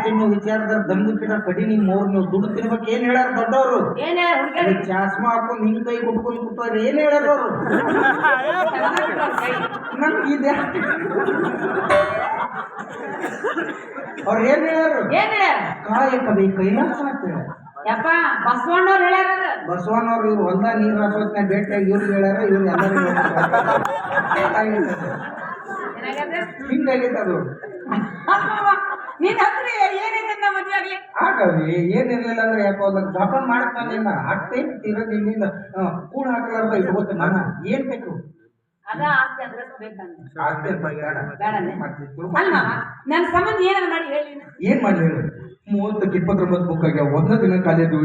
ತಿನ್ನೋ ವಿಚಾರದ ದಂಗು ಕಿಡ ಕಡಿ ನಿಮ್ ಮೂರ್ ನೀವು ದುಡ್ಡು ತಿನ್ಬೇಕು ಏನ್ ಹೇಳ್ಯಾರ ದೊಡ್ಡವರು? ಚಾಸ್ಮಾ ಹಾಕೊಂಡು ಹಿಂಗ್ ಕೈ ಕುಟ್ಕೊಂಡು ಕೂತಾರ ಏನ್ ಹೇಳ್ಯಾರ ಅವರು? ನನ್ಗೆ ಅವ್ರು ಏನ್ ಹೇಳ್ಯಾರ? ಕಾಯಕ ಬೇಕು ಕೈಲಾಸ ಅಂತ ಹೇಳ. ಯಪ್ಪ ಬಸವಣ್ಣವ್ರು ಹೇಳ್ಯಾರ. ಬಸವಣ್ಣವ್ರು ಇವ್ರು ಹೊಲ್ದ ನೀರ್ ಹಾಸೋತ್ನ ಭೇಟಿಯಾಗಿ ಇವ್ರಿಗೆ ಹೇಳ್ಯಾರ. ಇವ್ರು ಎಲ್ಲರಿಗೂ ಹಿಂಗಾಗೈತೆ ಅದು. ನಿನ್ ಹತ್ರ ಏನಿದೆ ಮದ್ವೆ ಆಗ್ಲಿ ಆಗವಿ ಏನಿರ್ಲಿಲ್ಲ ಅಂದ್ರೆ ಯಾಕೋ ಅದಕ್ಕೆ ಜಪಾನ್ ಮಾಡ್ತಾನೆ ಅಷ್ಟೇನು ಇರೋದು ಇಲ್ಲಿಂದ ಕೂಣ ಹಾಕಲಾರ್ದ ಇಟ್ಕೋತ ನಾನು ಏನ್ ಬೇಕು? ಅದ ಆಸ್ತಿ ಅಡ್ರೆಸ್ ಬೇಕಂದ್ರೆ ಆಸ್ತಿ ಅಂತ ನನ್ನ ಸಂಬಂಧ ಏನಾರ ಮಾಡಿ ಹೇಳಿ. ಏನ್ ಮಾಡ್ಲಿ ಹೇಳು? 30-29 ಬುಕ್ ಆಗ್ಯಾವ. ಒಂದ ದಿನ ಕಾಲೇಜು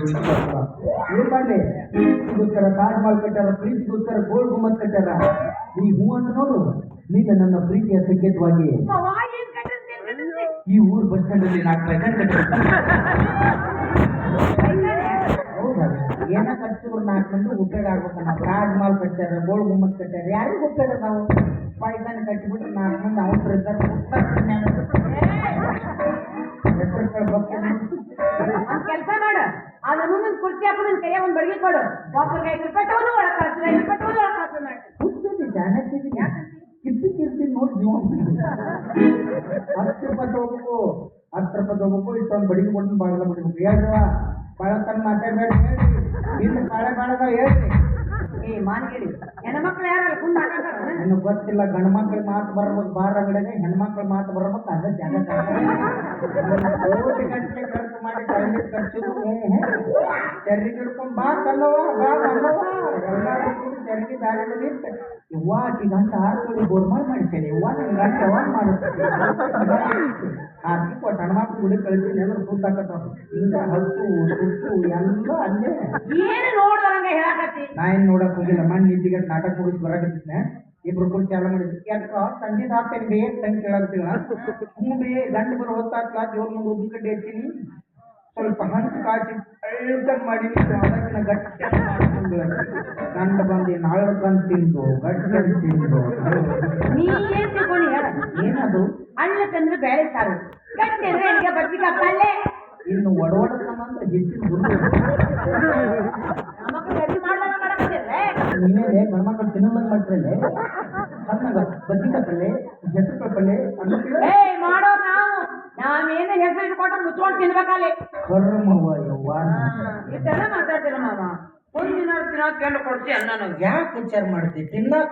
ಏನ್ ಮಾಡ್ಲಿ? ಪ್ರೀತಿಗೋಸ್ಕರ ತಾಜ್ ಮಹಲ್ ಕಟ್ಟಾರ, ಪ್ರೀತಿಗೋಸ್ಕರ ಗೋಲ್ಡ್ ಗುಮ್ಮತ್ ಕಟ್ಟಾರ. ನೀ ಹೂ ಅಂತ ನೋಡು, ನೀಗ ನನ್ನ ಪ್ರೀತಿಯ ಸಂಕೇತವಾಗಿ ಈ ಊರ್ ಬಸ್ ಸ್ಟ್ಯಾಂಡ್ ಅಲ್ಲಿ 4 ಪ್ರೆಸೆಂಟ್ ಹೌದಾ? ಏನ ಕಟ್ಟಿದ್ರು 4 ಮಂದಿ ಉಪಯೋಗ ಆಗ್ಬೇಕನ್ನ. ತಾಜ್ ಮಹಲ್ ಕಟ್ಟಾರ, ಗೋಲ್ಡ್ ಗುಮ್ಮತ್ ಕಟ್ಟಾರ, ಯಾರಿಗೂ ಉಪಯೋಗ? ನಾವು ಪೈಸಾನೆ ಕಟ್ಟಿಬಿಟ್ರೆ 4 ಮಂದಿ ಅವ್ರು ಇರ್ತಾರೆ. ಒಂದ್ ಕೆಲಸ ಮಾಡು, ಅದ್ರ ಮುಂದೆ ಕುರ್ಚಿ ಹಾಕು, ನನ್ ಕೈಯಾಗ ಒಂದ್ ಬಡ್ಗಿ ಕೊಡು. ಒಬ್ಬರಿಗೆ 5 ರೂಪಾಯಿ ತಗೊಂಡು ಒಳಗೆ ಕಳ್ಸಿದ್ರೆ 5 ರೂಪಾಯಿ ತಗೊಂಡು ಒಳಗೆ ಕಳ್ಸಿ ಮಾಡಿ ಕಿರ್ತಿ ನೋಡಿ ಜೀವ 10 ರೂಪಾಯಿ ತಗೋಬೇಕು. 10 ರೂಪಾಯಿ ತಗೋಬೇಕು. ಇಷ್ಟೊಂದು ಬಡಿಗೆ ಕೊಟ್ಟು ಬಾಗಲ ಬಿಡ್ಬೇಕು. ಹೇಳ್ರವ ಬಾಳ ತನ್ನ ಮಾತಾಡ್ಬೇಡ ಹೇಳ್ರಿ. ಇನ್ನು ಬಾಳೆ ಬಾಳದ ಹೇಳ್ರಿ. ಏ ಮಾನಗಿಡಿ ಹೆಣ್ಮಕ್ಳು ಯಾರಲ್ಲ ಕುಂದ್ ಮಾತಾಡ್ತಾರ. ನನಗೆ ಗೊತ್ತಿಲ್ಲ. ಗಂಡು ಮಕ್ಳ ಮಾತು ಬರ್ಬೇಕು ಬಾರ್ ಅಂಗಡಿಗೆ, ಹೆಣ್ಮಕ್ಳ ಮಾತು ಬರ್ಬೇಕು. ಅದ ಜಾಗ ಕೋಟಿ ಗಂಟೆ ಖರ್ಚು ಮಾಡಿ ಕೈಲಿ ಖರ್ಚಿದ್ರು ತೆರಿಗೆ ಹಿಡ್ಕೊಂಡ್ ಬಾ ಕಲ್ಲವ ಬಾ ಕಲ್ಲವ ಎಲ್ಲರೂ ತೆರಿಗೆ ದಾರಿ ನಿಂತ ಇವ್ವ ಆಕಿ ಗಂಟ 6 ಕೋಟಿ ಗೋರ್ಮಾಲ್ ಮಾಡಿಸ್ತೇನೆ. ಇವ್ವ ನನ್ನ ಗಂಟ ಯಾವಾಗ ಮಾಡುತ್ತೇನೆ ಆಕಿ ಕೊಟ್ಟು ಹೆಣ್ಮಕ್ಳು ಗುಡಿ ಕಳಿಸ್ತೀನಿ ಅಂದ್ರೆ ಸುತ್ತಾಕತ್ತ ಹಿಂಗ ಹತ್ತು ಸುತ್ತು ಎಲ್ಲ ಅಲ್ಲೇ. ಏನು ನೋಡ್ದಂಗ ಹೇಳಕತ್ತಿ? ನಾ ಏನ್ ನೋಡಕ್ ಹೋಗಿಲ್ಲ. ಮಣ್ಣು ನಿಂತಿಗೆ ನಾಟಕ ಮುಗಿಸಿ ಬರಕತ್ತಿದ್ನೆ. ಇಬ್ರು ಕೂಡ ಚಾಲ ಮಾಡಿದ್ವಿ. ಯಾಕ ಸಂಜೆ ಹಾಕ್ತೇನೆ ಬೇ ತಂಗಿ ಕೇಳಾಗ್ತೀವ. ಹ್ಞೂ ಬೇ ಗಂಡು ಬರೋ ಹೊತ್ತಾಗ್ಲಾ ದೇವ್ರ ಮುಂದೆ ಉದ್ದಿನ ಕಡ್ಡಿ ಹಚ್ಚಿನಿ, ಸ್ವಲ್ಪ ಹಂಚು ಕಾಸಿ ಅಳ್ದಂಗ್ ಮಾಡೀನಿ. ಅದನ್ನ ಗಟ್ಟಿ ಮಾಡ್ಕೊಂಡು ಗಂಡ ಬಂದು ನಾಳೆ ಬಂದು ತಿಂದು ಗಟ್ಟಿ ತಿಂದು. ನೀ ಏನ್ ತಿಳ್ಕೊಂಡು ಹೇಳ? ಏನದು? ಅಳ್ಳಕ್ಕಂದ್ರೆ ಬೇಳೆ ಸಾರು, ಗಟ್ಟಿ ಅಂದ್ರೆ ಈಗ ಬರ್ತಿಕ ಪಲ್ಲೆ. ಇನ್ನು ಒಡವಡತನಂದ್ರೆ ಹೆಚ್ಚಿನ ನಮಗ್ ರೆಡಿ ಮಾಡ್ದಾಗ ಮಾಡಕತ್ತಿರ್ಲೆ ನೀನೇನೆ ಗಂಡ್ಮಕ್ಳು ತಿನ್ನೋದಂಗ್ ಮಾಡ್ತಿರಲ್ಲೇ. ಸಣ್ಣಗ ಬದ್ನಿಕಾಯಿ ಪಲ್ಲೆ, ಹೆಸರು ಪಲ್ಲೆ ಮಾಡೋ ನಾವೇನು ಹೆಸರು ಇಟ್ಕೊಟ್ರೆ ಮುಚ್ಕೊಂಡು ತಿನ್ಬೇಕಲ್ಲಿ. ಕರ್ಮವ್ವ ಯವ್ವ ಇಷ್ಟೆಲ್ಲ ಮಾತಾಡ್ತೀರ ಮಾವ. ಒಂದಿನ ತಿನ್ನೋದು ಕೇಳಿ ಕೊಡ್ತೀಯ. ನಾನು ಯಾಕೆ ವಿಚಾರ ಮಾಡ್ತೀವಿ? ತಿನ್ನಾಕ